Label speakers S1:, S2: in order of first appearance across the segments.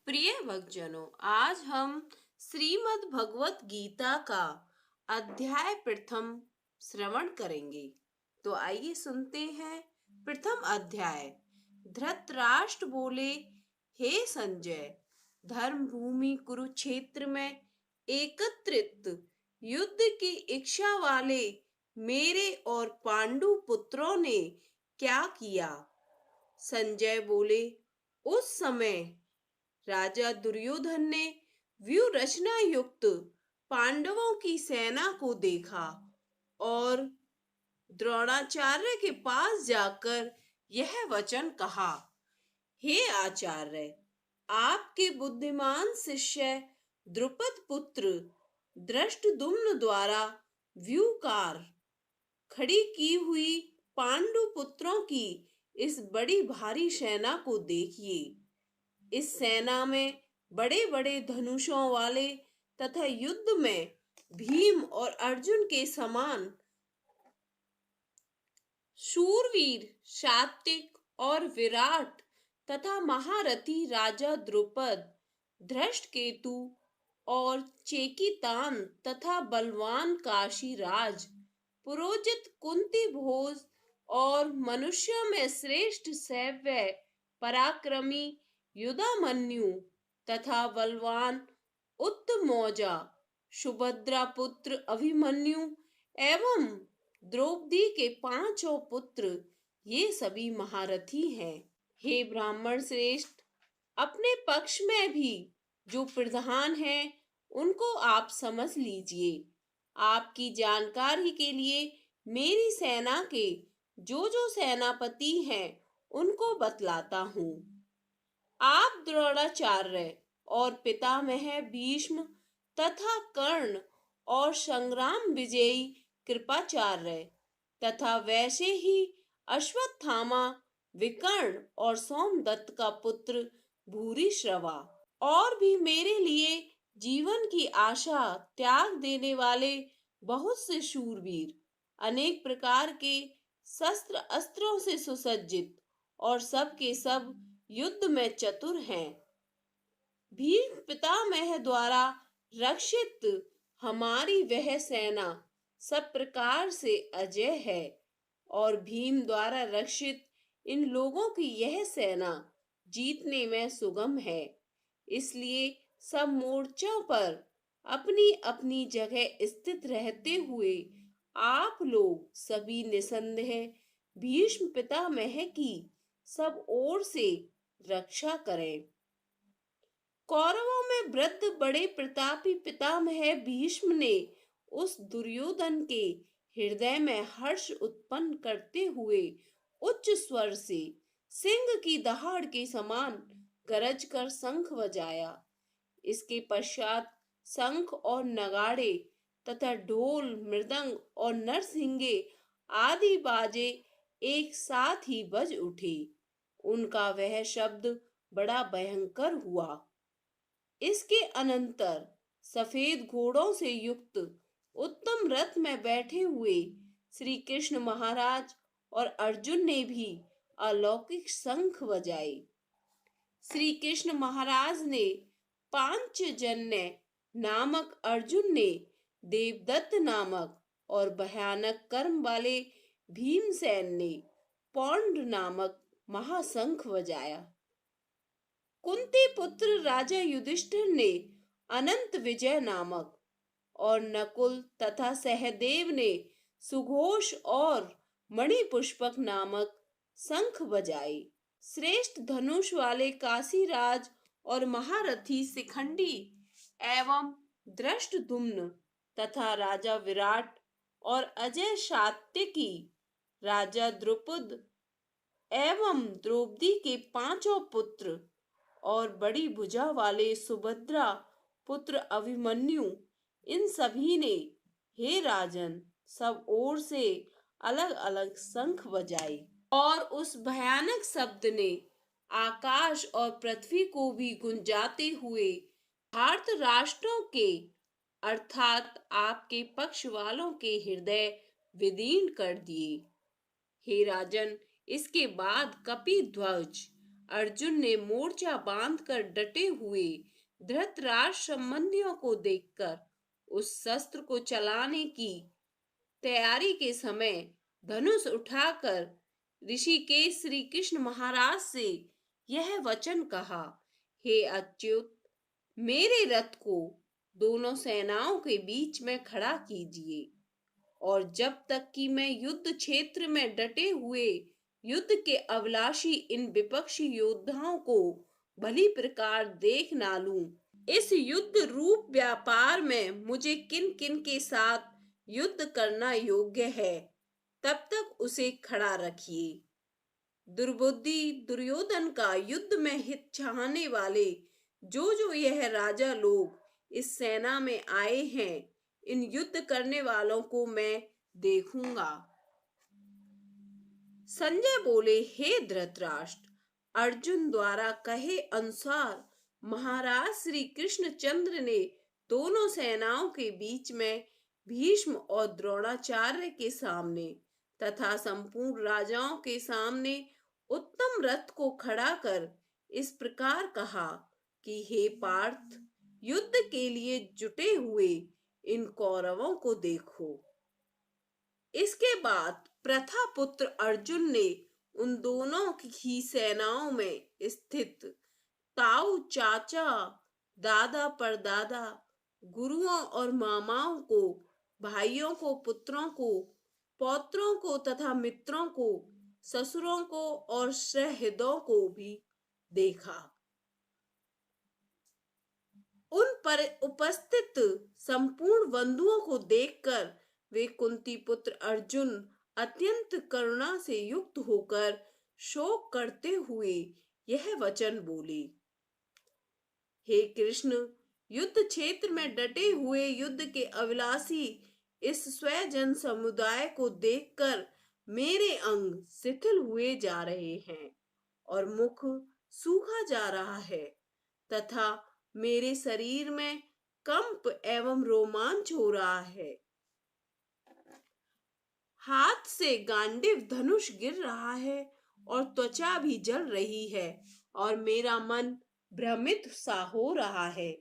S1: प्रिय भक्तजनों, आज हम श्रीमद् भगवत गीता का अध्याय प्रथम श्रवण करेंगे। तो आइए सुनते हैं। प्रथम अध्याय। धृतराष्ट्र बोले, हे संजय, धर्म भूमि कुरुक्षेत्र में एकत्रित युद्ध की इच्छा वाले मेरे और पांडु पुत्रों ने क्या किया? संजय बोले, उस समय राजा दुर्योधन ने व्यूह रचना युक्त पांडवों की सेना को देखा और द्रोणाचार्य के पास जाकर यह वचन कहा, हे आचार्य, आपके बुद्धिमान शिष्य द्रुपद पुत्र धृष्टद्युम्न द्वारा व्यूहकार खड़ी की हुई पांडु पुत्रों की इस बड़ी भारी सेना को देखिए। इस सेना में बड़े बड़े धनुषों वाले तथा युद्ध में भीम और अर्जुन के समान शूरवीर, सात्विक और विराट तथा महारथी राजा द्रुपद, धृष्टकेतु और चेकितान तथा बलवान काशीराज, पुरोजित कुंती भोज और मनुष्यों में श्रेष्ठ सैव्य पराक्रमी युधामन्यु तथा बलवान उत्तमौजा सुभद्रा पुत्र अभिमन्यु एवं द्रौपदी के पांचों पुत्र, ये सभी महारथी हैं। हे ब्राह्मण श्रेष्ठ, अपने पक्ष में भी जो प्रधान हैं उनको आप समझ लीजिए। आपकी जानकारी के लिए मेरी सेना के जो सेनापति हैं उनको बतलाता हूँ। आप द्रोणाचार्य और पितामह भीष्म तथा कर्ण और संग्राम विजयी कृपाचार्य तथा वैसे ही अश्वत्थामा, विकर्ण और सोमदत्त का पुत्र भूरिश्रवा और भी मेरे लिए जीवन की आशा त्याग देने वाले बहुत से शूरवीर, अनेक प्रकार के शस्त्र अस्त्रों से सुसज्जित और सब के सब युद्ध में चतुर हैं। भीम पितामह द्वारा रक्षित हमारी वह सेना सब प्रकार से अजय है और भीम द्वारा रक्षित इन लोगों की यह सेना जीतने में सुगम है। इसलिए सब मोर्चों पर अपनी अपनी जगह स्थित रहते हुए आप लोग सभी निसंदेह भीष्म पितामह की सब ओर से रक्षा करें। कौरवों में वृद्ध बड़े प्रतापी पितामह भीष्म ने उस दुर्योधन के हृदय में हर्ष उत्पन्न करते हुए उच्च स्वर से सिंह की दहाड़ के समान गरज कर शंख बजाया। इसके पश्चात शंख और नगाड़े तथा ढोल, मृदंग और नरसिंगे आदि बाजे एक साथ ही बज उठे। उनका वह शब्द बड़ा भयंकर हुआ। इसके अनंतर सफेद घोड़ों से युक्त उत्तम रथ में बैठे हुए श्री कृष्ण महाराज और अर्जुन ने भी अलौकिक शंख बजाए। श्री कृष्ण महाराज ने पांचजन्य नामक अर्जुन ने देवदत्त नामक और भयानक कर्म वाले भीमसेन ने पौंड नामक महाशंख बजाया। कुंती पुत्र राजा युधिष्ठिर ने अनंत विजय नामक और नकुल तथा सहदेव ने सुघोष और मणिपुष्पक नामक शंख बजाए। श्रेष्ठ धनुष वाले काशीराज और महारथी शिखंडी एवं धृष्टद्युम्न तथा राजा विराट और अजय सात्यकी, राजा द्रुपद एवं द्रौपदी के पांचों पुत्र और बड़ी भुजा वाले सुभद्रा पुत्र अभिमन्यु, इन सभी ने, हे राजन, सब ओर से अलग अलग शंख बजाए और उस भयानक शब्द ने आकाश और पृथ्वी को भी गुंजाते हुए भारत राष्ट्रों के अर्थात आपके पक्ष वालों के हृदय विदीर्ण कर दिए। हे राजन, इसके बाद कपिध्वज अर्जुन ने मोर्चा बांधकर डटे हुए धृतराष्ट्र संबंधियों को देखकर उस शस्त्र को चलाने की तैयारी के समय धनुष उठाकर ऋषिकेश श्री कृष्ण महाराज से यह वचन कहा, हे अच्युत, मेरे रथ को दोनों सेनाओं के बीच में खड़ा कीजिए और जब तक कि मैं युद्ध क्षेत्र में डटे हुए युद्ध के अभिलाषी इन विपक्षी योद्धाओं को भली प्रकार देख ना लूं, इस युद्ध रूप व्यापार में मुझे किन किन के साथ युद्ध करना योग्य है, तब तक उसे खड़ा रखिए। दुर्बुद्धि दुर्योधन का युद्ध में हित चाहने वाले जो यह राजा लोग इस सेना में आए हैं, इन युद्ध करने वालों को मैं देखूंगा। संजय बोले, हे धृतराष्ट्र, अर्जुन द्वारा कहे अनुसार महाराज श्री कृष्णचंद्र ने दोनों सेनाओं के बीच में भीष्म और द्रोणाचार्य के सामने तथा संपूर्ण राजाओं के सामने उत्तम रथ को खड़ा कर इस प्रकार कहा कि हे पार्थ, युद्ध के लिए जुटे हुए इन कौरवों को देखो। इसके बाद प्रथापुत्र अर्जुन ने उन दोनों ही सेनाओं में स्थित ताऊ चाचा, दादा परदादा, गुरुओं और मामाओं को, भाइयों को, पुत्रों को, पौत्रों को तथा मित्रों को, ससुरों को और सहृदयों को भी देखा। उन पर उपस्थित संपूर्ण बंधुओं को देखकर वे कुंती पुत्र अर्जुन अत्यंत करुणा से युक्त होकर शोक करते हुए यह वचन बोले, हे कृष्ण, युद्ध क्षेत्र में डटे हुए युद्ध के अभिलाषी इस स्वजन समुदाय को देखकर मेरे अंग शिथिल हुए जा रहे हैं और मुख सूखा जा रहा है तथा मेरे शरीर में कंप एवं रोमांच हो रहा है। हाथ से गांडीव धनुष गिर रहा है और त्वचा भी जल रही है और मेरा मन भ्रमित सा हो रहा है,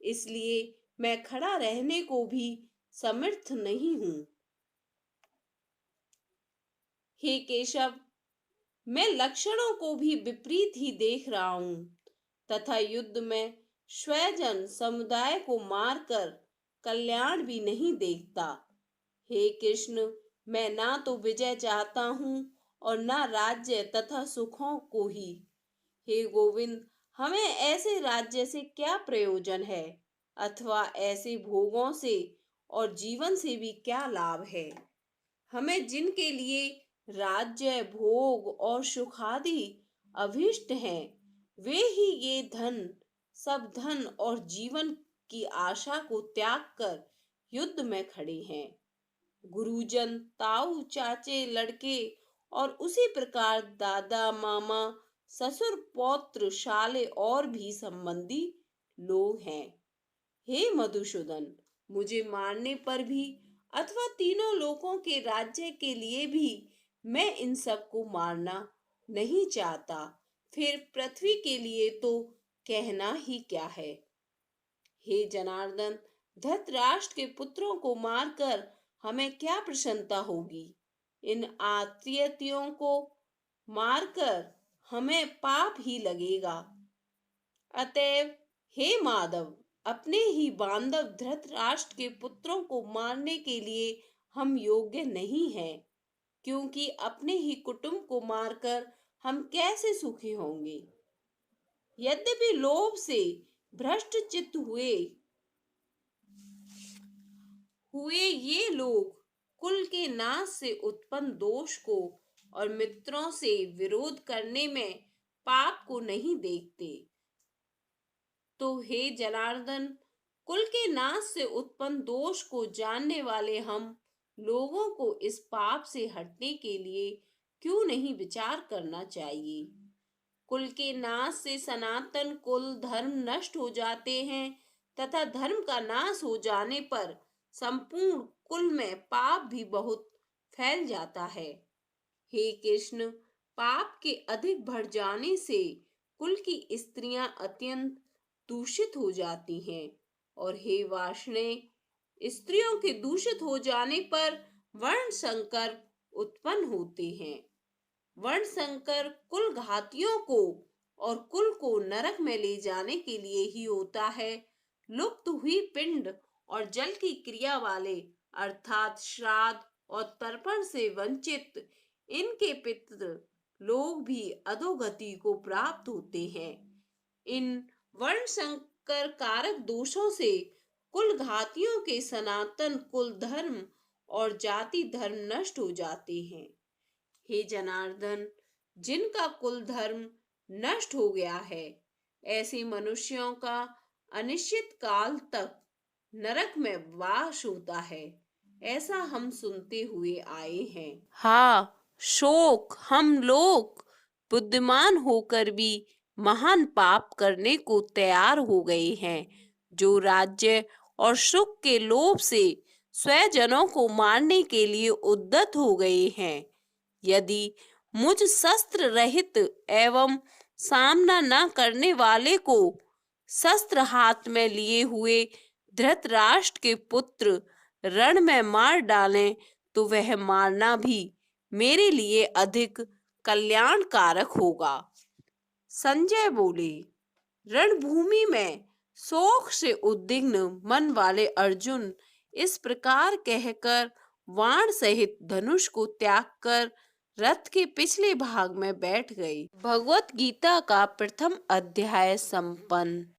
S1: इसलिए मैं खड़ा रहने को भी समर्थ नहीं हूं। हे केशव, मैं लक्षणों को भी विपरीत ही देख रहा हूं तथा युद्ध में स्वजन समुदाय को मारकर कल्याण भी नहीं देखता। हे कृष्ण, मैं ना तो विजय चाहता हूं और ना राज्य तथा सुखों को ही। हे गोविंद, हमें ऐसे राज्य से क्या प्रयोजन है अथवा ऐसे भोगों से और जीवन से भी क्या लाभ है। हमें जिनके लिए राज्य, भोग और सुख आदि अभिष्ट हैं, वे ही ये सब धन और जीवन की आशा को त्याग कर युद्ध में खड़े हैं। गुरुजन, ताऊ, चाचे, लड़के और उसी प्रकार दादा, मामा, ससुर, पौत्र, शाले और भी संबंधी लोग हैं। हे मधुसूदन, मुझे मारने पर भी अथवा तीनों लोकों के राज्य के लिए भी मैं इन सब को मारना नहीं चाहता। फिर पृथ्वी के लिए तो कहना ही क्या है। हे जनार्दन, धृतराष्ट्र के पुत्रों को मारकर हमें क्या प्रसन्नता होगी। इन आत्मीयों को मारकर हमें पाप ही लगेगा। अतएव हे माधव, अपने ही बांधव धृतराष्ट्र के पुत्रों को मारने के लिए हम योग्य नहीं हैं, क्योंकि अपने ही कुटुंब को मारकर हम कैसे सुखी होंगे। यद्यपि लोभ से भ्रष्ट चित्त हुए ये लोग कुल के नाश से उत्पन्न दोष को और मित्रों से विरोध करने में पाप को नहीं देखते, तो हे जनार्दन, कुल के नाश से उत्पन्न दोष को जानने वाले हम लोगों को इस पाप से हटने के लिए क्यों नहीं विचार करना चाहिए। कुल के नाश से सनातन कुल धर्म नष्ट हो जाते हैं तथा धर्म का नाश हो जाने पर संपूर्ण कुल में पाप भी बहुत फैल जाता है। हे कृष्ण, पाप के अधिक बढ़ जाने से कुल की स्त्रियां अत्यंत दूषित हो जाती हैं। और हे वार्ष्णे, स्त्रियों के दूषित हो जाने पर वर्ण संकर उत्पन्न होते हैं। वर्ण संकर कुल घातियों को और कुल को नरक में ले जाने के लिए ही होता है। लुप्त हुई पिंड और जल की क्रिया वाले अर्थात श्राद्ध और तर्पण से वंचित इनके पितृ लोग भी अधोगति को प्राप्त होते हैं। इन वर्ण संकर कारक दोषों से कुल घातियों के सनातन कुल धर्म और जाति धर्म नष्ट हो जाते हैं। हे जनार्दन, जिनका कुल धर्म नष्ट हो गया है, ऐसे मनुष्यों का अनिश्चित काल तक नरक में वास होता है, ऐसा हम सुनते हुए आए हैं। हाँ, शोक, हम लोग बुद्धिमान होकर भी महान पाप करने को तैयार हो गए हैं, जो राज्य और सुख के लोभ से स्वजनों को मारने के लिए उद्यत हो गए हैं। यदि मुझ शस्त्र रहित एवं सामना न करने वाले को शस्त्र हाथ में लिए हुए धृतराष्ट्र के पुत्र रण में मार डालें, तो वह मारना भी मेरे लिए अधिक कल्याणकारक होगा। संजय बोले, रणभूमि में शोक से उद्विग्न मन वाले अर्जुन इस प्रकार कहकर बाण सहित धनुष को त्याग कर रथ के पिछले भाग में बैठ गई। भगवत गीता का प्रथम अध्याय संपन्न।